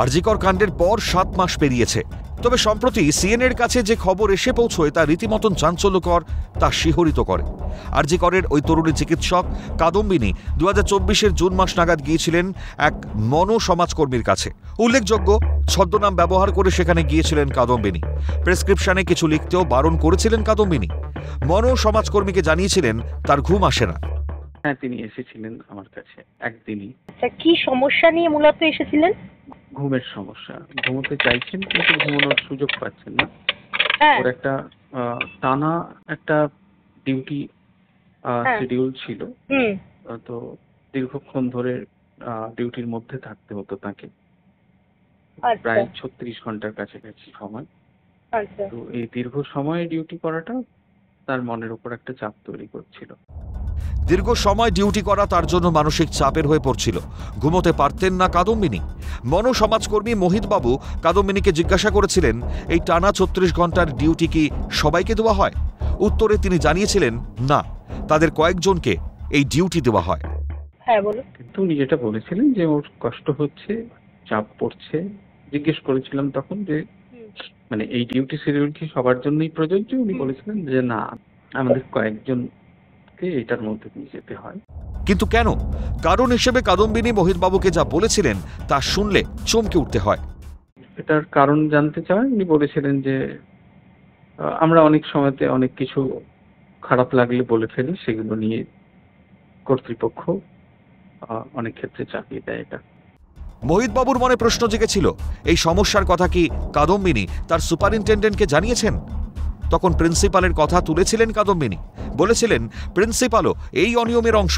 আর.জি. কর কাণ্ডের পর 7 মাস পেরিয়েছে। তবে সম্প্রতি সিএনএর কাছে যে খবর এসে পৌঁছয় তা রীতিমতন চাঞ্চল্যকর, তা শিহরিত করে। আর.জি. করের ওই তরুণী চিকিৎসক কাদম্বিনী 2024-এর জুন মাস নাগাদ গিয়েছিলেন এক মনোসমাজকর্মীর কাছে। উল্লেখযোগ্য, ছদ্মনাম ব্যবহার করে সেখানে গিয়েছিলেন কাদম্বিনী। প্রেসক্রিপশনে কিছু লিখতেও বারণ করেছিলেন কাদম্বিনী। মনোসমাজকর্মীকে জানিয়েছিলেন তার ঘুম আসে না। হ্যাঁ, তিনি এসেছিলেন আমার কাছে একদিনই। আচ্ছা, কি সমস্যা নিয়ে মূলত এসেছিলেন? ঘুমের সমস্যা। ঘুমোতে চাইছেন কিন্তু ঘুমানোর সুযোগ পাচ্ছেন না। ওর একটা টানা একটা ডিউটি শিডিউল ছিল। তো দীর্ঘক্ষণ ধরে ডিউটির মধ্যে থাকতে হতো তাকে, প্রায় 36 ঘন্টার কাছাকাছি সময়। তো এই দীর্ঘ সময় ডিউটি করাটা তার মনের উপর একটা চাপ তৈরি করছিল। দীর্ঘ সময় ডিউটি করা তার জন্য মানসিক চাপের হয়ে পড়ছিল। ঘুমোতে পারতেন না কাদম্বিনী। মনোসমাজকর্মী মোহিত বাবু কাদম্বিনীকে জিজ্ঞাসা করেছিলেন, এই টানা 36 ঘন্টার ডিউটি কি সবাইকে দেওয়া হয়? উত্তরে তিনি জানিয়েছিলেন, না, তাদের কয়েকজনকে এই ডিউটি দেওয়া হয়। হ্যাঁ, বলুন। কিন্তু উনি যেটা বলেছিলেন যে ওর কষ্ট হচ্ছে, চাপ পড়ছে। জিজ্ঞেস করেছিলাম তখন যে মানে এই ডিউটি শিডিউল কি সবার জন্যই প্রযোজ্য? উনি বলেছিলেন যে না, আমাদের কয়েকজনকে এটার মধ্যে দিয়ে যেতে হয়। কিন্তু কেন? কারণ হিসেবে কাদম্বিনী মোহিত বাবুকে যা বলেছিলেন তা শুনলে চমকে উঠতে হয়। এটার কারণ জানতে চায়। উনি বলেছিলেন যে আমরা অনেক সময়তে অনেক কিছু খারাপ লাগলে বলে ফেলি, সেগুলো নিয়ে কর্তৃপক্ষ অনেক ক্ষেত্রে চাপিয়ে দেয় এটা। মোহিত বাবুর মনে প্রশ্ন জেগেছিল, এই সমস্যার কথা কি কাদম্বিনী তার সুপারিনটেন্ডেন্টকে জানিয়েছেন? তখন প্রিন্সিপালের কথা তুলেছিলেন কাদম্বিনী। বলেছিলেন প্রিন্সিপালও এই অনিয়মের অংশ।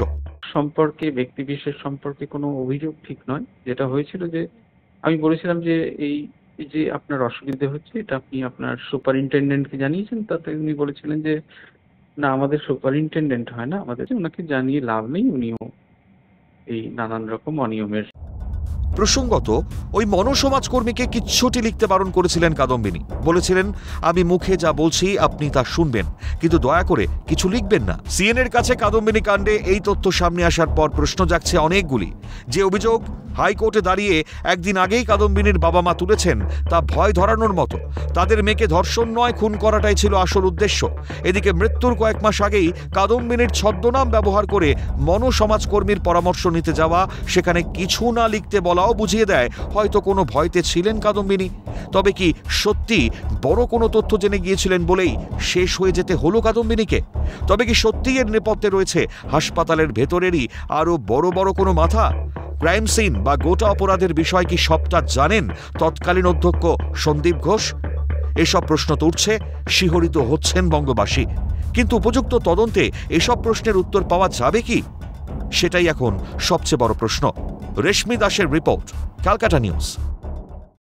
সম্পর্কে, ব্যক্তিবিশেষ সম্পর্কে কোনো অভিযোগ ঠিক নয়। যেটা হয়েছিল যে আমি বলেছিলাম যে এই যে আপনার অসুবিধা হচ্ছে, এটা আপনি আপনার সুপারিনটেন্ডেন্টকে জানিয়েছেন? তাতে উনি বলেছিলেন যে না, আমাদের সুপারিনটেন্ডেন্ট হয় না, আমাদের ওনাকে জানিয়ে লাভ নেই, উনিও এই নানান রকম অনিয়মের। প্রসঙ্গত, ওই মনোসমাজকর্মীকে কিচ্ছুটি লিখতে বারণ করেছিলেন কাদম্বিনী। বলেছিলেন, আমি মুখে যা বলছি আপনি তা শুনবেন, কিন্তু দয়া করে কিছু লিখবেন না। সিএনএর কাছে কাদম্বিনী কাণ্ডে এই তথ্য সামনে আসার পর প্রশ্ন জাগছে অনেকগুলি। যে অভিযোগ হাইকোর্টে দাঁড়িয়ে একদিন আগেই কাদম্বিনীর বাবা মা তুলেছেন তা ভয় ধরানোর মতো। তাদের মেয়েকে ধর্ষণ নয়, খুন করাটাই ছিল আসল উদ্দেশ্য। এদিকে মৃত্যুর কয়েক মাস আগেই কাদম্বিনীর ছদ্মনাম ব্যবহার করে মনোসমাজকর্মীর পরামর্শ নিতে যাওয়া, সেখানে কিছু না লিখতে বলাও বুঝিয়ে দেয় হয়তো কোনো ভয়তে ছিলেন কাদম্বিনী। তবে কি সত্যি বড় কোনো তথ্য জেনে গিয়েছিলেন বলেই শেষ হয়ে যেতে হলো কাদম্বিনীকে? তবে কি সত্যি এর নেপথ্যে রয়েছে হাসপাতালের ভেতরেরই আরো বড় বড় কোনো মাথা? ক্রাইম সিন বা গোটা অপরাধের বিষয় কি সবটা জানেন তৎকালীন অধ্যক্ষ সন্দীপ ঘোষ? এসব প্রশ্ন তো উঠছে, শিহরিত হচ্ছেন বঙ্গবাসী। কিন্তু উপযুক্ত তদন্তে এসব প্রশ্নের উত্তর পাওয়া যাবে কি? সেটাই এখন সবচেয়ে বড় প্রশ্ন। রেশমি দাসের রিপোর্ট, ক্যালকাটা নিউজ।